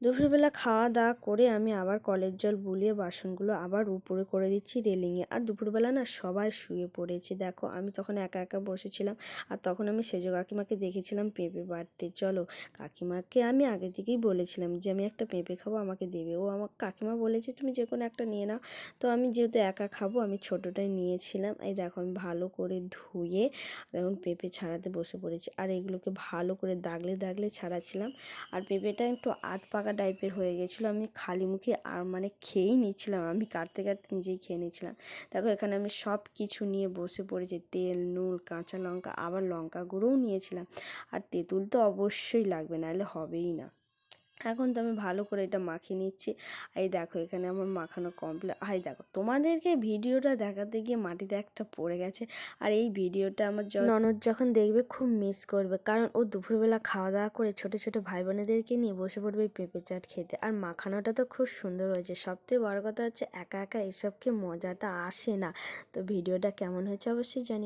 দুপুরবেলা খাওয়া দাওয়া করে আমি আবার কলের জল বুলিয়ে বাসনগুলো আবার উপরে করে দিচ্ছি রেলিংয়ে। আর দুপুরবেলা না সবাই শুয়ে পড়েছে, দেখো আমি তখন একা একা বসেছিলাম। আর তখন আমি সেজো কাকিমাকে দেখেছিলাম পেঁপে বাটতে। চলো, কাকিমাকে আমি আগে থেকেই বলেছিলাম যে আমি একটা পেঁপে খাবো, আমাকে দেবে। ও আমার কাকিমা বলেছে তুমি যে কোনো একটা নিয়ে নাও। তো আমি যেহেতু একা খাবো আমি ছোটোটাই নিয়েছিলাম। এই দেখো আমি ভালো করে ধুয়ে এখন পেঁপে ছাড়াতে বসে পড়েছি। আর এগুলোকে ভালো করে দাগলে দাগলে ছাড়াচ্ছিলাম। আর পেঁপেটা একটু আধ পাকা টাইপের হয়ে গেছিলো, আমি খালি মুখে আর মানে খেয়েই নিচ্ছিলাম, আমি কাটতে কাটতে নিজেই খেয়ে নিচ্ছিলাম। দেখো এখানে আমি সব কিছু নিয়ে বসে পড়েছি, তেল, নুন, কাঁচা লঙ্কা, আবার লঙ্কা গুঁড়োও নিয়েছিলাম। আর তেঁতুল তো অবশ্যই লাগবে, নাহলে হবেই না। এখন তো আমি ভালো করে এটা মাখিয়ে নিচ্ছি। এই দেখো এখানে আমার মাখানো কমপ্লিট। দেখো তোমাদেরকে ভিডিওটা দেখাতে গিয়ে মাটিতে একটা পড়ে গেছে। আর এই ভিডিওটা আমার ননদ যখন দেখবে খুব মিস করবে, কারণ ও দুপুরবেলা খাওয়া দাওয়া করে ছোটো ছোটো ভাই বোনেদেরকে নিয়ে বসে পড়বে এই পেঁপে চাট খেতে। আর মাখানোটা তো খুব সুন্দর হয়েছে। সবথেকে বড় কথা হচ্ছে একা একা এসব খেয়ে মজাটা আসে না। তো ভিডিওটা কেমন হয়েছে অবশ্যই জানিও।